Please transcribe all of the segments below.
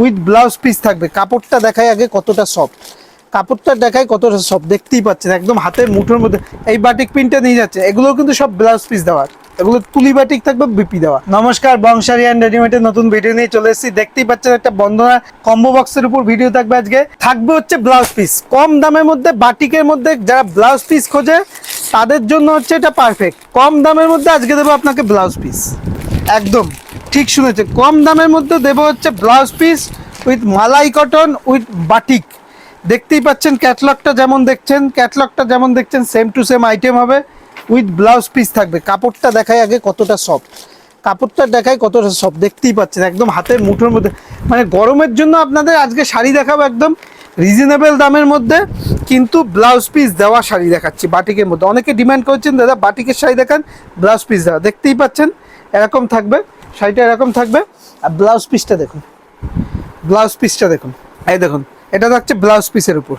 With blouse piece থাকবে। কাপড়টা দেখায় আগে কতটা সফট, কাপড়টা দেখায় কতটা সফট, দেখতেই পাচ্ছেন একদম হাতের মুঠোর মধ্যে। এই বাটিক প্রিন্টটা নিয়ে যাচ্ছে, এগুলো কিন্তু সব ব্লাউজ পিস দেওয়া, এগুলো তুলি বাটিক থাকবে, বিপি দেওয়া। নমস্কার, বংশারি অ্যান্ড রেডিমেডের নতুন ভিডিও নিয়ে চলে এসেছি। দেখতেই পাচ্ছেন একটা বন্ধনা কম্বো বক্সের উপর ভিডিও থাকবে আজকে। থাকবে হচ্ছে ব্লাউজ পিস কম দামের মধ্যে, বাটিকের মধ্যে যারা ব্লাউজ পিস খোঁজে তাদের জন্য হচ্ছে এটা পারফেক্ট। কম দামের মধ্যে আজকে দেবো আপনাকে ব্লাউজ পিস, একদম ঠিক শুনেছে, কম দামের মধ্যে দেবো হচ্ছে blouse piece with malai cotton with batik. দেখতেই পাচ্ছেন ক্যাটলগটা যেমন দেখছেন সেম টু সেম আইটেম হবে, উইথ ব্লাউজ পিস থাকবে। কাপড়টা দেখায় আগে কতটা সফট, দেখতেই পাচ্ছেন একদম হাতের মুঠোর মধ্যে। মানে গরমের জন্য আপনাদের আজকে শাড়ি দেখাবো একদম রিজনেবল দামের মধ্যে, কিন্তু ব্লাউজ পিস দেওয়া শাড়ি দেখাচ্ছি বাটিকের মধ্যে। অনেকে ডিমান্ড করছেন দাদা বাটিকের শাড়ি দেখান, ব্লাউজ পিস দেওয়া। দেখতেই পাচ্ছেন এরকম থাকবে শাড়িটা, এরকম থাকবে। আর ব্লাউজ পিসটা দেখুন, এই দেখুন, এটা থাকছে ব্লাউজ পিসের উপর,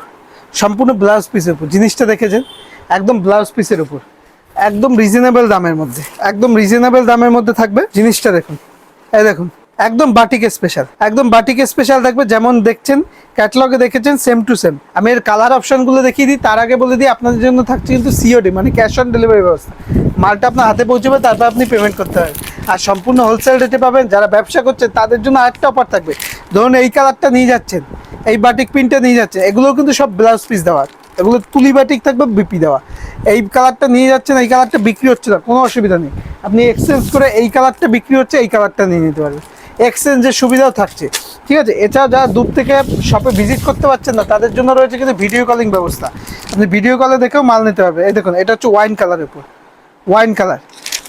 সম্পূর্ণ ব্লাউজ পিসের উপর। জিনিসটা দেখেছেন একদম ব্লাউজ পিসের উপর, একদম রিজনেবল দামের মধ্যে, থাকবে জিনিসটা। দেখুন, এই দেখুন একদম বাটিক স্পেশাল থাকবে। যেমন দেখছেন ক্যাটালগে দেখেছেন সেম টু সেম। আমি এর কালার অপশনগুলো দেখিয়ে দিই, তার আগে বলে দিই আপনাদের জন্য থাকছে কিন্তু সিওডি, মানে ক্যাশ অন ডেলিভারি ব্যবস্থা। মালটা আপনার হাতে পৌঁছবে, তারপর আপনি পেমেন্ট করতে হবে, আর সম্পূর্ণ হোলসেল রেটে পাবেন। যারা ব্যবসা করছেন তাদের জন্য আরেকটা অফার থাকবে। ধরুন এই কালারটা নিয়ে যাচ্ছেন, এই বাটিক প্রিন্টটা নিয়ে যাচ্ছেন, এগুলো কিন্তু সব ব্লাউজ পিস দেওয়া, এগুলো তুলি বাটিক থাকবে, বিপি দেওয়া। এই কালারটা নিয়ে যাচ্ছেন, এই কালারটা বিক্রি হচ্ছে না, কোনো অসুবিধা নেই, আপনি এক্সচেঞ্জ করে এই কালারটা বিক্রি হচ্ছে, এই কালারটা নিয়ে নিতে পারবেন, এক্সচেঞ্জের সুবিধাও থাকছে। ঠিক আছে, এছাড়াও যারা দূর থেকে শপে ভিজিট করতে পারছেন না তাদের জন্য রয়েছে কিন্তু ভিডিও কলিং ব্যবস্থা, আপনি ভিডিও কলে দেখেও মাল নিতে পারবে। এই দেখুন, এটা হচ্ছে ওয়াইন কালারের উপর,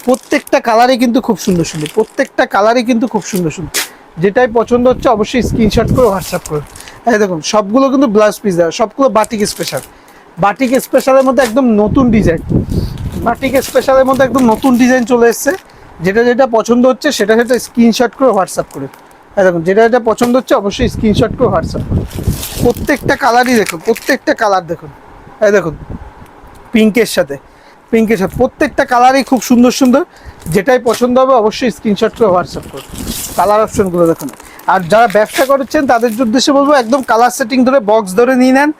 প্রত্যেকটা কালারই কিন্তু খুব সুন্দর, যেটাই পছন্দ হচ্ছে অবশ্যই স্ক্রিনশট করে হোয়াটসঅ্যাপ করুন। এই দেখুন সবগুলো কিন্তু ব্লাউজ পিস দেওয়া, সবগুলো বাটিক স্পেশালের মধ্যে একদম নতুন ডিজাইন, চলে এসছে। যেটা পছন্দ হচ্ছে সেটা স্ক্রিনশট করে হোয়াটসঅ্যাপ করে। এই দেখুন, যেটা পছন্দ হচ্ছে অবশ্যই স্ক্রিনশট করে হোয়াটসঅ্যাপ করুন। প্রত্যেকটা কালারই দেখুন, এই দেখুন পিঙ্কের সাথে প্রত্যেকটা কালারই খুব সুন্দর। যেটাই পছন্দ হবে অবশ্যই স্ক্রিনশট করে হোয়াটসঅ্যাপ করুন। কালার অপশনগুলো দেখুন। আর যারা ব্যবসা করছেন তাদের উদ্দেশ্যে বলবো একদম কালার সেটিং ধরে বক্স ধরে নিয়ে নেন,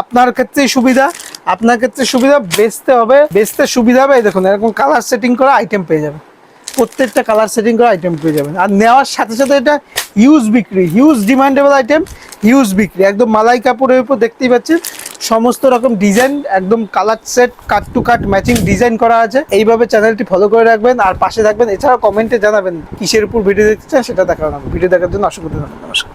আপনার ক্ষেত্রে সুবিধা, বেচতে সুবিধা হবে। এই দেখুন এরকম কালার সেটিং করা আইটেম পেয়ে যাবেন, প্রত্যেকটা কালার সেটিং করা আইটেম পেয়ে যাবেন। আর নেওয়ার সাথে সাথে এটা হিউজ ডিমান্ডেবল আইটেম, একদম মালাই কাপড়ের উপর। দেখতেই পাচ্ছেন সমস্ত রকম ডিজাইন, একদম কালার সেট, কাট টু কাট ম্যাচিং ডিজাইন করা আছে। এইভাবে চ্যানেলটি ফলো করে রাখবেন আর পাশে থাকবেন। এছাড়াও কমেন্টে জানাবেন কিসের উপর ভিডিও দেখতে চান, সেটা দেখাবেন। ভিডিও দেখার জন্য অসংখ্য ধন্যবাদ। নমস্কার।